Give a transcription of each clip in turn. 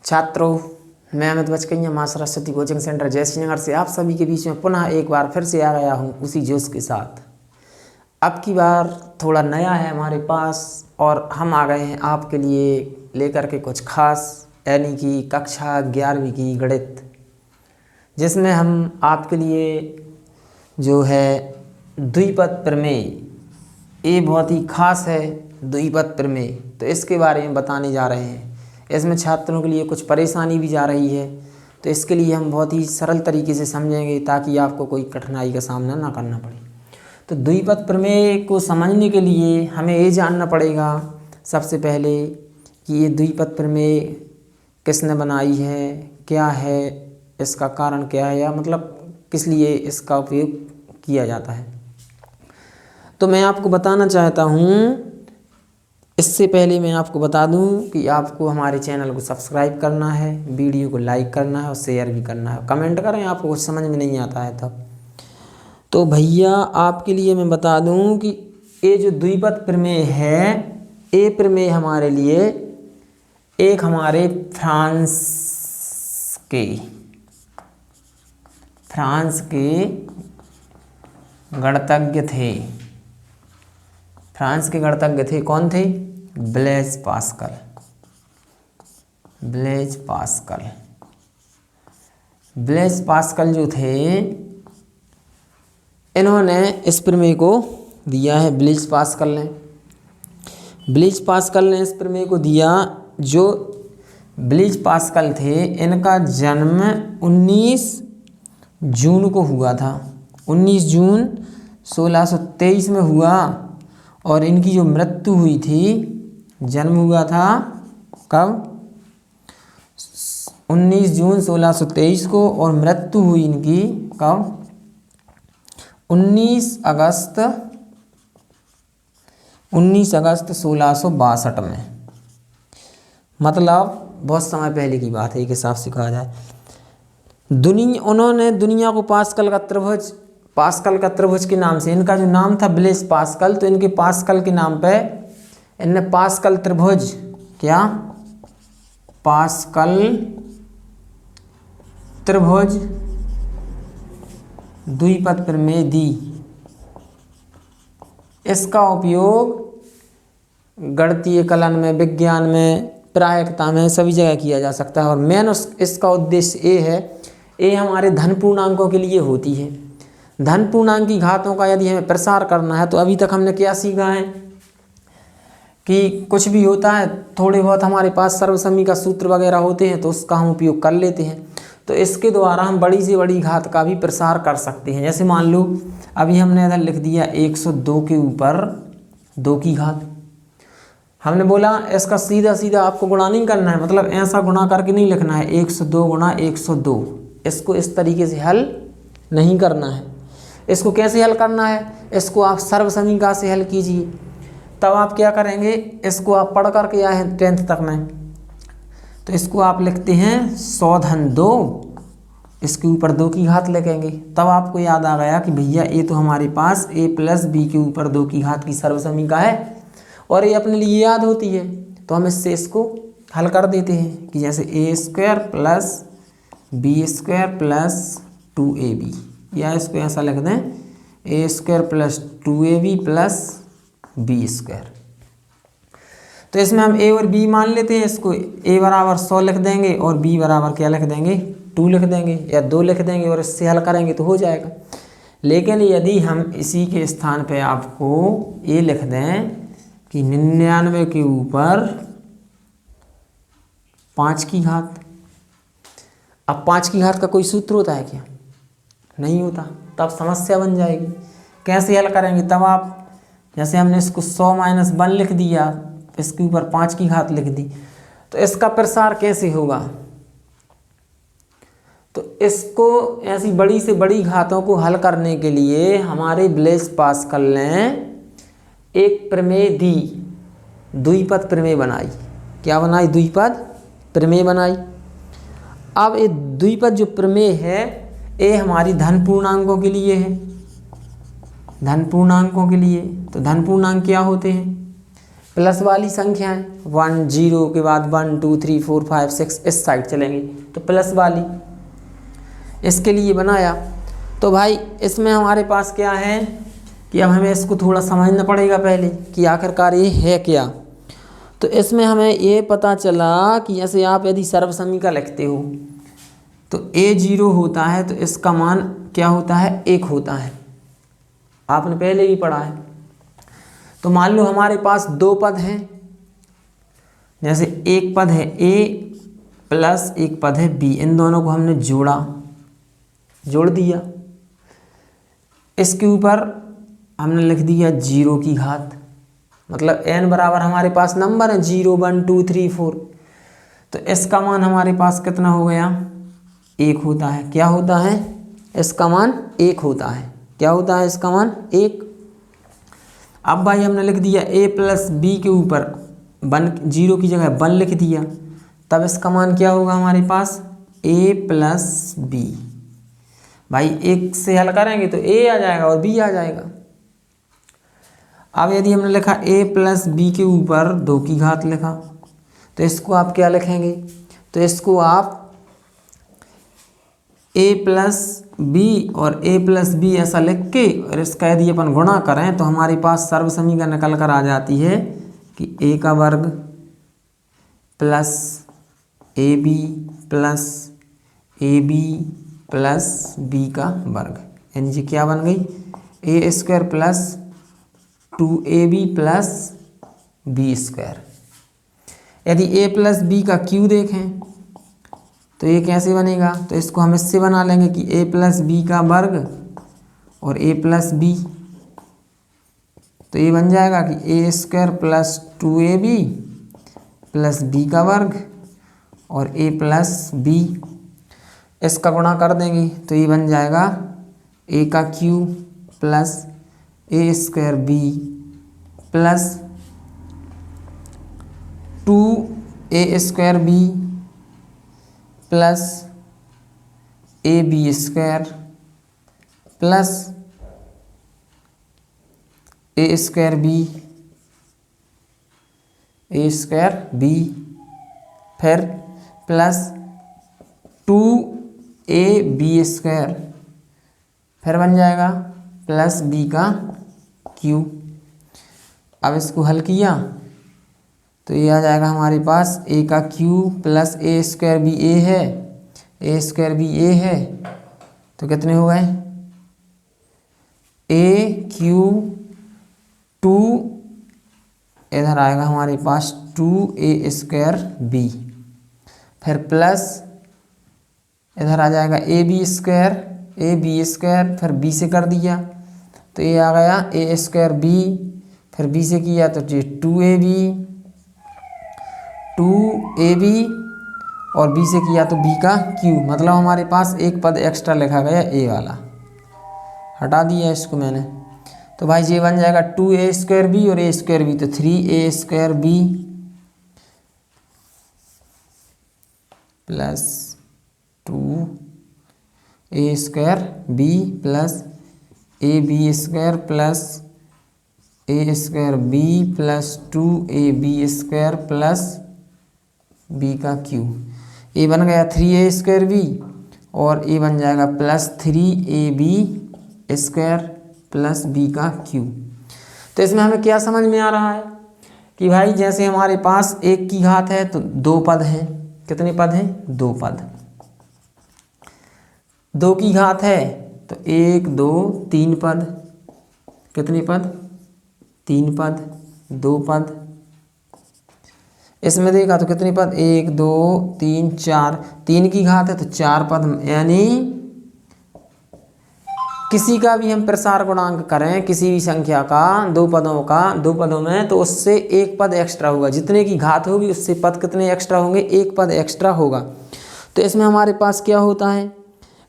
छात्रों, मैं अमित बचकैया माँ सरस्वती कोचिंग सेंटर जयश्रीनगर से आप सभी के बीच में पुनः एक बार फिर से आ गया हूँ उसी जोश के साथ। अब की बार थोड़ा नया है हमारे पास और हम आ गए हैं आपके लिए लेकर के कुछ खास, यानी कि कक्षा 11वीं की गणित, जिसमें हम आपके लिए जो है द्विपद प्रमेय, ये बहुत ही खास है द्विपद प्रमेय, तो इसके बारे में बताने जा रहे हैं। इसमें छात्रों के लिए कुछ परेशानी भी जा रही है, तो इसके लिए हम बहुत ही सरल तरीके से समझेंगे ताकि आपको कोई कठिनाई का सामना ना करना पड़े। तो द्विपद प्रमेय को समझने के लिए हमें ये जानना पड़ेगा सबसे पहले कि ये द्विपद प्रमेय किसने बनाई है, क्या है, इसका कारण क्या है, या मतलब किस लिए इसका उपयोग किया जाता है। तो मैं आपको बताना चाहता हूँ, इससे पहले मैं आपको बता दूं कि आपको हमारे चैनल को सब्सक्राइब करना है, वीडियो को लाइक करना है और शेयर भी करना है। कमेंट करें आपको कुछ समझ में नहीं आता है तब। तो भैया आपके लिए मैं बता दूं कि ये जो द्विपद प्रमेय है, ये प्रमेय हमारे लिए एक हमारे फ्रांस के गणितज्ञ थे। फ्रांस के गणितज्ञ थे, कौन थे? ब्लेज पास्कल जो थे, इन्होंने इस प्रमेय को दिया है। ब्लेज पास्कल ने इस प्रमेय को दिया। जो ब्लेज पास्कल थे, इनका जन्म 19 जून को हुआ था। 19 जून 1623 में हुआ और इनकी जो मृत्यु हुई थी, जन्म हुआ था कब? 19 जून 1623 को, और मृत्यु हुई इनकी कब? 19 अगस्त 1662 में। मतलब बहुत समय पहले की बात है एक हिसाब से कहा जाए। उन्होंने दुनिया को पास्कल का त्रिभुज के नाम से, इनका जो नाम था ब्लेज पास्कल, तो इनके पास्कल के नाम पे इनने पास्कल त्रिभुज, क्या? पास्कल त्रिभुज द्विपद प्रमेय दी। इसका उपयोग गणितीय कलन में, विज्ञान में, प्रायिकता में सभी जगह किया जा सकता है। और मेन इसका उद्देश्य ये है, ये हमारे धन पूर्णांकों के लिए होती है। धन पूर्णांक की घातों का यदि हमें प्रसार करना है, तो अभी तक हमने क्या सीखा है कि कुछ भी होता है, थोड़े बहुत हमारे पास सर्वसम्मी का सूत्र वगैरह होते हैं, तो उसका हम उपयोग कर लेते हैं। तो इसके द्वारा हम बड़ी से बड़ी घात का भी प्रसार कर सकते हैं। जैसे मान लो अभी हमने इधर लिख दिया 102 के ऊपर 2 की घात। हमने बोला इसका सीधा सीधा आपको गुणा नहीं करना है, मतलब ऐसा गुणा करके नहीं लिखना है 102 गुणा 102। इसको इस तरीके से हल नहीं करना है। इसको कैसे हल करना है? इसको आप सर्वसमीका से हल कीजिए। तब आप क्या करेंगे, इसको आप पढ़ करके आए हैं 10th तक में, तो इसको आप लिखते हैं 100 धन 2, इसके ऊपर 2 की घात लिखेंगे। तब आपको याद आ गया कि भैया ये तो हमारे पास a + b के ऊपर 2 की घात की सर्वसमीका है और ये अपने लिए याद होती है। तो हम इससे इसको हल कर देते हैं कि जैसे a² + b² + 2ab, या इसको ऐसा लिख दें a² + 2ab + b²। तो इसमें हम a और b मान लेते हैं। इसको a बराबर 100 लिख देंगे और b बराबर क्या लिख देंगे? 2 लिख देंगे या 2 लिख देंगे और इससे हल करेंगे तो हो जाएगा। लेकिन यदि हम इसी के स्थान पे आपको ये लिख दें कि 99 के ऊपर 5 की घात। अब 5 की घात का कोई सूत्र होता है क्या? नहीं होता। तब समस्या बन जाएगी। कैसे हल करेंगे? तब आप जैसे हमने इसको 100 - 1 लिख दिया, इसके ऊपर 5 की घात लिख दी, तो इसका प्रसार कैसे होगा? तो इसको ऐसी बड़ी से बड़ी घातों को हल करने के लिए हमारे ब्लेज पास्कल ने एक प्रमेय दी, द्विपद प्रमेय बनाई। क्या बनाई? द्विपद प्रमेय बनाई। अब ये द्विपद जो प्रमेय है, ये हमारी धन पूर्णांकों के लिए है। धन पूर्णांकों के लिए, तो धन पूर्णांक क्या होते हैं? प्लस वाली संख्याएं 1 0 के बाद 1 2 3 4 5 6 इस साइड चलेंगे, तो प्लस वाली इसके लिए बनाया। तो भाई इसमें हमारे पास क्या है कि अब हमें इसको थोड़ा समझना पड़ेगा पहले कि आखिरकार ये है क्या। तो इसमें हमें ये पता चला कि जैसे आप यदि सर्वसमीका लिखते हो तो a0 होता है तो इसका मान क्या होता है, 1 होता है, आपने पहले भी पढ़ा है। तो मान लो हमारे पास दो पद हैं, जैसे एक पद है a प्लस एक पद है b, इन दोनों को हमने जोड़ दिया, इसके ऊपर हमने लिख दिया 0 की घात, मतलब n बराबर हमारे पास नंबर है 0 1 2 3 4, तो इसका मान हमारे पास कितना हो गया, 1 होता है। क्या होता है, इसका मान 1 होता है। क्या होता है, इसका मान 1। अब भाई हमने लिख दिया a प्लस बी के ऊपर 0 की जगह 1 लिख दिया, तब इसका मान क्या होगा हमारे पास, a प्लस बी। भाई 1 से हल करेंगे तो a आ जाएगा और b आ जाएगा। अब यदि हमने लिखा a प्लस बी के ऊपर 2 की घात लिखा, तो इसको आप क्या लिखेंगे, तो इसको आप a प्लस बी और a प्लस बी ऐसा लिख के और इसका यदि अपन गुणा करें तो हमारे पास सर्वसमीका निकल कर आ जाती है कि a का वर्ग plus A B plus A B plus B का वर्ग, यानी जी क्या बन गई, a square plus 2ab plus B square. यदि a प्लस बी का क्यू देखें तो ये कैसे बनेगा, तो इसको हम इससे बना लेंगे कि a प्लस बी का वर्ग और a प्लस बी, तो ये बन जाएगा कि a square plus 2ab plus B का वर्ग और a प्लस बी, इसका गुणा कर देंगे तो ये बन जाएगा a का cube plus a square B plus 2a square B plus A B square plus A square B फिर प्लस 2ab स्क्वायर, फिर बन जाएगा प्लस बी का क्यू। अब इसको हल किया तो ये आ जाएगा हमारे पास a का cube plus A square B ए है, ए स्क्वायर बी ए है, तो कितने हो गए, a क्यू 2 इधर आएगा हमारे पास 2a स्क्वायर बी, फिर प्लस इधर आ जाएगा ए बी स्क्वायर, फिर बी से कर दिया तो ये आ गया a स्क्वायर बी, फिर बी से किया तो ये 2ab और बी से किया तो बी का क्यू, मतलब हमारे पास एक पद एक्स्ट्रा लिखा गया a वाला, हटा दिया इसको मैंने। तो भाई ये बन जाएगा 2a स्क्वायर बी और a स्क्वायर बी, तो 3a square B plus 2a square B plus A B square plus A square B plus 2ab square plus B का क्यू, ए बन गया 3a स्क्वायर बी और ए बन जाएगा plus 3ab square plus B का क्यू। तो इसमें हमें क्या समझ में आ रहा है कि भाई जैसे हमारे पास 1 की घात है तो 2 पद हैं, कितने पद हैं, 2 पद, 2 की घात है तो 1 2 3 पद, कितने पद, 3 पद, 2 पद, इसमें देखा तो कितने पद, 1 2 3 4, 3 की घात है तो 4 पद, यानी किसी का भी हम प्रसार गुणांक करें किसी भी संख्या का 2 पदों में तो उससे 1 पद एक्स्ट्रा होगा, जितने की घात होगी उससे पद कितने एक्स्ट्रा होंगे, 1 पद एक्स्ट्रा होगा। तो इसमें हमारे पास क्या होता है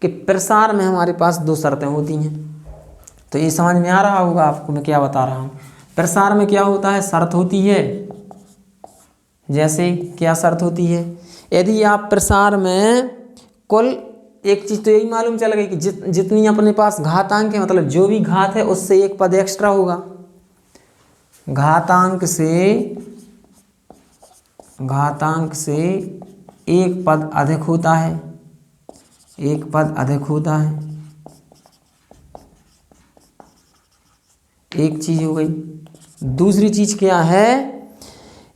कि प्रसार में हमारे पास 2 शर्तें होती हैं, तो ये समझ में आ रहा होगा आपको मैं क्या बता रहा हूँ। प्रसार में क्या होता है, शर्त होती है, जैसे क्या शर्त होती है, यदि आप प्रसार में कुल एक चीज़ तो यही मालूम चल गई कि जितनी अपने पास घातांक है, मतलब जो भी घात है उससे 1 पद एक्स्ट्रा होगा, घातांक से एक पद अधिक होता है, एक पद अधिक होता है। एक चीज हो गई। दूसरी चीज क्या है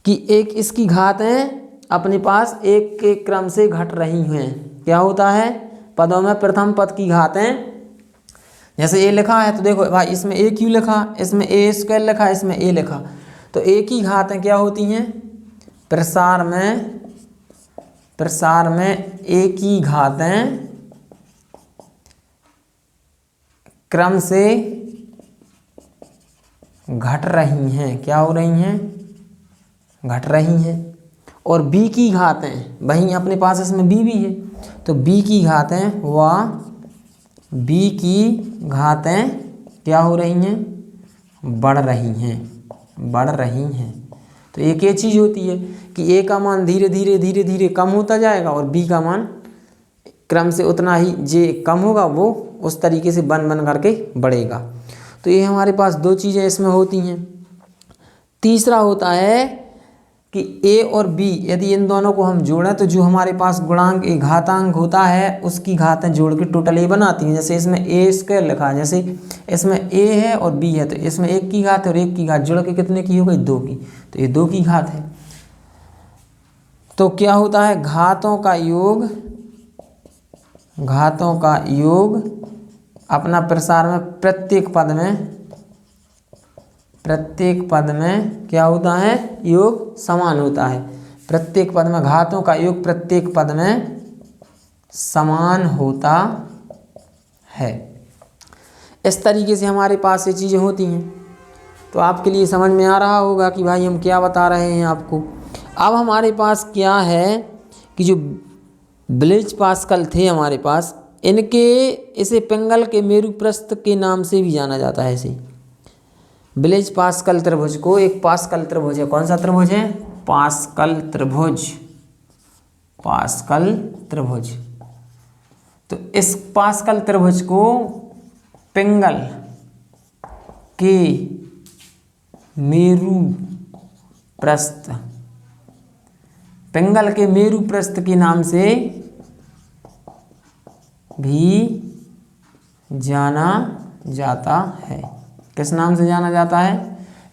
कि एक इसकी घातें अपने पास एक के क्रम से घट रही हैं। क्या होता है पदों में प्रथम पद की घातें, जैसे ए लिखा है तो देखो भाई इसमें ए क्यों लिखा, इसमें ए स्क्वायर लिखा, इसमें ए लिखा, तो ए की घातें क्या होती हैं प्रसार में ए की घातें क्रम से घट रही हैं। क्या हो रही हैं घट रही हैं। और b की घातें वहीं अपने पास इसमें b भी है, तो b की घातें व b की घातें क्या हो रही हैं बढ़ रही हैं। तो एक ये चीज़ होती है कि a का मान धीरे धीरे कम होता जाएगा और b का मान क्रम से उतना ही जे कम होगा वो उस तरीके से बन करके बढ़ेगा। तो ये हमारे पास दो चीज़ें इसमें होती हैं। तीसरा होता है कि a और b यदि इन दोनों को हम जोड़ें तो जो हमारे पास गुणांक घातांक होता है उसकी घातें जोड़ के टोटल a बनाती हैं। जैसे इसमें a स्क्वायर लिखा है, जैसे इसमें a है और b है, तो इसमें एक की घात और एक की घात जोड़ के कितने की हो गई 2 की, तो ये 2 की घात है। तो क्या होता है घातों का योग अपना प्रसार में प्रत्येक पद में क्या होता है योग समान होता है। प्रत्येक पद में घातों का योग प्रत्येक पद में समान होता है। इस तरीके से हमारे पास ये चीज़ें होती हैं। तो आपके लिए समझ में आ रहा होगा कि भाई हम क्या बता रहे हैं आपको। अब हमारे पास क्या है कि जो ब्लेज पास्कल थे हमारे पास, इसे पिंगल के मेरु प्रस्थ के नाम से भी जाना जाता है। इसे ब्लेज पास्कल त्रिभुज को एक पास्कल त्रिभुज है। कौन सा त्रिभुज है पास्कल त्रिभुज। तो इस पास्कल त्रिभुज को पिंगल के मेरु प्रस्थ के नाम से भी जाना जाता है। किस नाम से जाना जाता है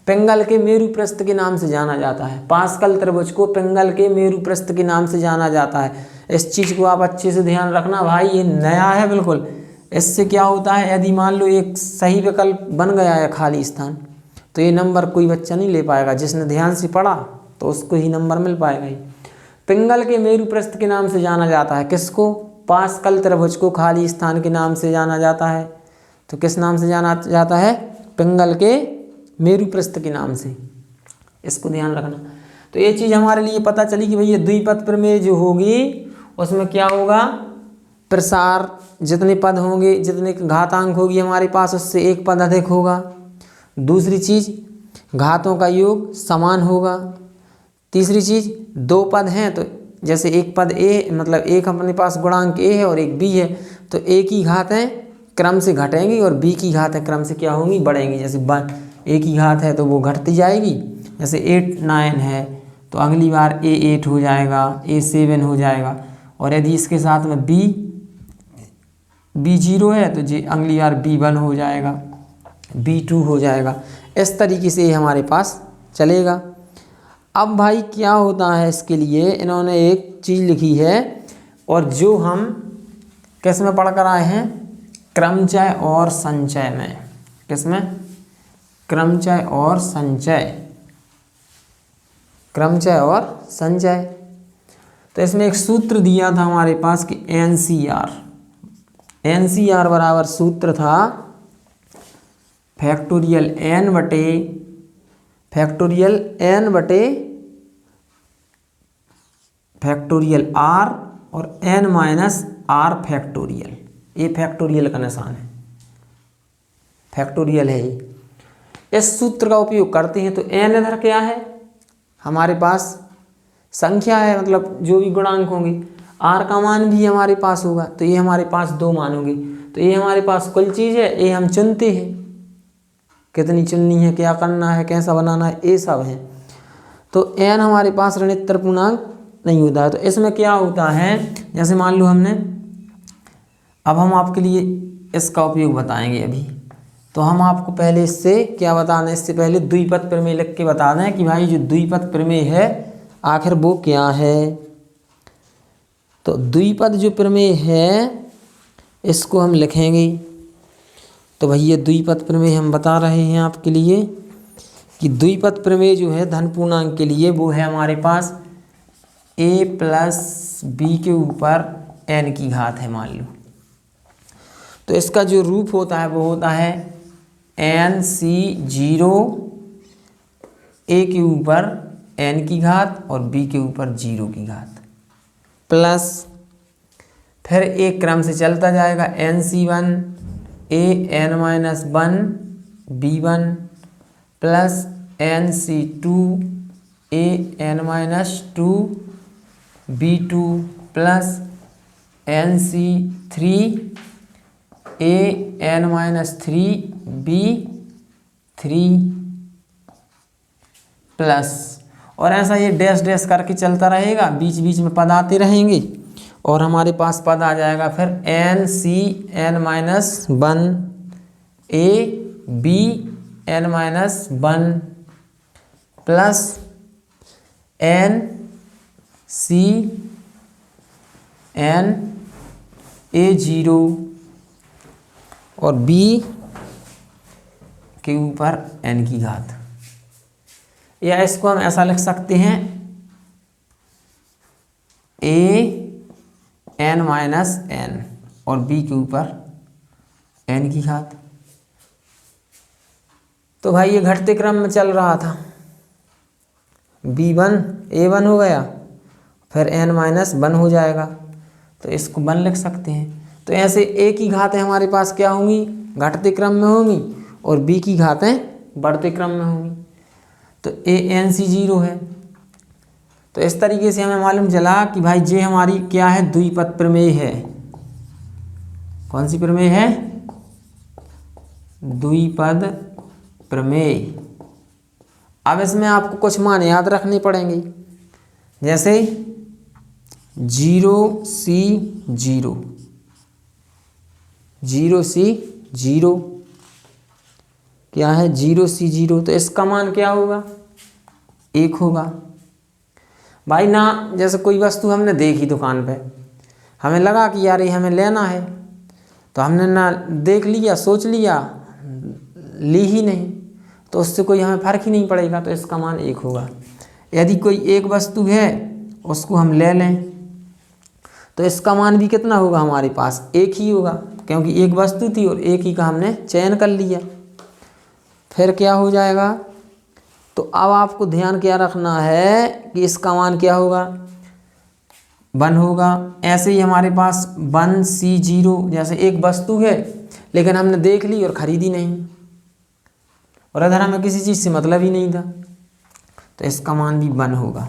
पिंगल के मेरु प्रस्थ के नाम से जाना जाता है। पास्कल त्रिभुज को पिंगल के मेरु प्रस्थ के नाम से जाना जाता है। इस चीज़ को आप अच्छे से ध्यान रखना भाई, ये नया है बिल्कुल। इससे क्या होता है यदि मान लो एक सही विकल्प बन गया है खाली स्थान, तो ये नंबर कोई बच्चा नहीं ले पाएगा। जिसने ध्यान से पढ़ा तो उसको ही नंबर मिल पाएगा। ही पिंगल के मेरु प्रस्थ के नाम से जाना जाता है। किसको पास्कल त्रिभुज को खाली स्थान के नाम से जाना जाता है। तो किस नाम से जाना जाता है पिंगल के मेरु प्रस्थ के नाम से। इसको ध्यान रखना। तो ये चीज़ हमारे लिए पता चली कि भैया द्विपद प्रमेय जो होगी उसमें क्या होगा प्रसार जितने पद होंगे जितने घातांक होगी हमारे पास उससे एक पद अधिक होगा। दूसरी चीज़ घातों का योग समान होगा। तीसरी चीज़ दो पद हैं तो जैसे एक पद ए मतलब एक अपने पास गुणांक ए है और एक बी है, तो ए की घातें क्रम से घटेंगी और बी की घातें क्रम से क्या होंगी बढ़ेंगी। जैसे ए की घात है तो वो घटती जाएगी। जैसे 8 9 है तो अगली बार ए 8 हो जाएगा, ए 7 हो जाएगा। और यदि इसके साथ में बी 0 है तो जी अगली बार बी 1 हो जाएगा, बी 2 हो जाएगा। इस तरीके से हमारे पास चलेगा। अब भाई क्या होता है इसके लिए इन्होंने एक चीज़ लिखी है और जो हम किस में पढ़ कर आए हैं क्रमचय और संचय में। किसमें क्रमचय और संचय। तो इसमें एक सूत्र दिया था हमारे पास कि एनसीआर बराबर सूत्र था फैक्टोरियल एन बटे आर और एन माइनस आर फैक्टोरियल। ये फैक्टोरियल का निशान है, फैक्टोरियल है ये। इस सूत्र का उपयोग करते हैं तो एन इधर क्या है हमारे पास संख्या है, मतलब जो भी गुणांक होंगे। आर का मान भी हमारे पास होगा तो ये हमारे पास 2 मान होंगे। तो ये हमारे पास कुल चीज़ है, ये हम चुनते हैं। कितनी चुननी है, क्या करना है, कैसा बनाना है, ये सब है। तो n हमारे पास ऋणोत्तर पूर्णांक नहीं होता है। तो इसमें क्या होता है, जैसे मान लो हमने, अब हम आपके लिए इसका उपयोग बताएंगे अभी। तो हम आपको पहले इससे क्या बताना है, इससे पहले द्विपद प्रमेय लिख के बता दें कि भाई जो द्विपद प्रमेय है आखिर वो क्या है। तो द्विपद जो प्रमेय है इसको हम लिखेंगे। तो भाई ये द्विपद प्रमेय हम बता रहे हैं आपके लिए कि द्विपद प्रमेय जो है धन पूर्णांक के लिए वो है हमारे पास a प्लस बी के ऊपर n की घात है मान लो। तो इसका जो रूप होता है वो होता है NC0 a के ऊपर n की घात और b के ऊपर 0 की घात प्लस फिर एक क्रम से चलता जाएगा NC1 a n-1 b1 plus NC2 a n-2 b2 plus NC3 a n-3 b3 plus, और ऐसा ये डैश डैश करके चलता रहेगा, बीच बीच में पद आते रहेंगे और हमारे पास पद आ जाएगा फिर NC(n-1) a b n-1 plus NC(n) a0 और b के ऊपर n की घात। या इसको हम ऐसा लिख सकते हैं a(n-n) और b के ऊपर n की घात। तो भाई ये घटते क्रम में चल रहा था, b1 a1 हो गया, फिर n-1 हो जाएगा, तो इसको 1 लिख सकते हैं। तो ऐसे a की घातें हमारे पास क्या होंगी, घटते क्रम में होंगी, और b की घातें बढ़ते क्रम में होंगी। तो a NC0 है। तो इस तरीके से हमें मालूम चला कि भाई ये हमारी क्या है, द्विपद प्रमेय है। कौन सी प्रमेय है, द्विपद प्रमेय। अब इसमें आपको कुछ मान याद रखने पड़ेंगे, जैसे 0C0 0C0 क्या है, 0C0, तो इसका मान क्या होगा, 1 होगा। भाई ना, जैसे कोई वस्तु हमने देखी दुकान पे, हमें लगा कि यार ये हमें लेना है, तो हमने ना देख लिया, सोच लिया, ली ही नहीं, तो उससे कोई हमें फर्क ही नहीं पड़ेगा, तो इसका मान 1 होगा। यदि कोई एक वस्तु है उसको हम ले लें तो इसका मान भी कितना होगा, हमारे पास 1 ही होगा, क्योंकि एक वस्तु थी और 1 ही का हमने चयन कर लिया। फिर क्या हो जाएगा, तो अब आपको ध्यान क्या रखना है कि इसका मान क्या होगा, 1 होगा। ऐसे ही हमारे पास 1C0, जैसे एक वस्तु है लेकिन हमने देख ली और ख़रीदी नहीं, और अगर हमें किसी चीज़ से मतलब ही नहीं था, तो इसका मान भी 1 होगा।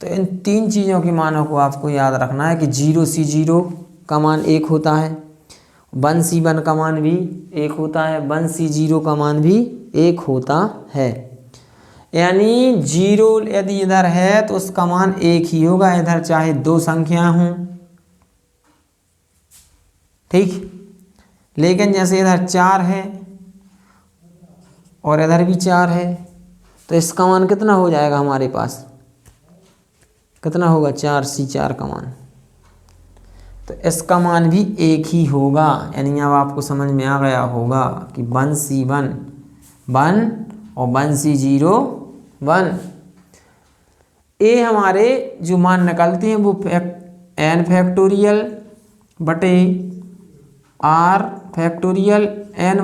तो इन 3 चीज़ों के मानों को आपको याद रखना है कि 0C0 का मान 1 होता है, 1C1 का मान भी 1 होता है, 1C0 का मान भी 1 होता है। यानी 0 यदि इधर है तो उसका मान 1 ही होगा, इधर चाहे 2 संख्या हों, ठीक। लेकिन जैसे इधर 4 है और इधर भी 4 है, तो इसका मान कितना हो जाएगा, हमारे पास कितना होगा, 4C4 का मान, तो इसका मान भी 1 ही होगा। यानी अब आपको समझ में आ गया होगा कि 1C1 1 और 1C0 1। ए हमारे जो मान निकलते हैं वो n फैक्टोरियल बटे r factorial n -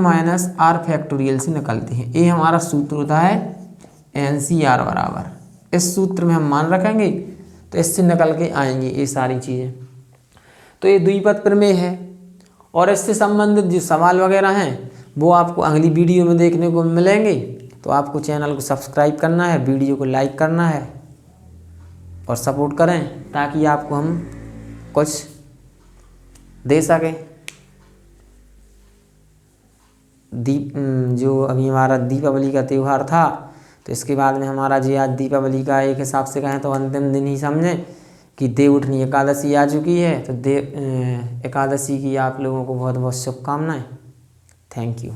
r factorial से निकलते हैं। ए हमारा सूत्र होता है NCR बराबर, इस सूत्र में हम मान रखेंगे तो इससे निकल के आएंगी ये सारी चीज़ें। तो ये द्विपद प्रमेय है, और इससे संबंधित जो सवाल वगैरह हैं वो आपको अगली वीडियो में देखने को मिलेंगे। तो आपको चैनल को सब्सक्राइब करना है, वीडियो को लाइक करना है और सपोर्ट करें, ताकि आपको हम कुछ दे सकें। जो अभी हमारा दीपावली का त्यौहार था, तो इसके बाद में हमारा जी आज दीपावली का एक हिसाब से कहें तो अंतिम दिन ही समझें कि देवउठनी एकादशी आ चुकी है। तो एकादशी की आप लोगों को बहुत बहुत शुभकामनाएं। Thank you.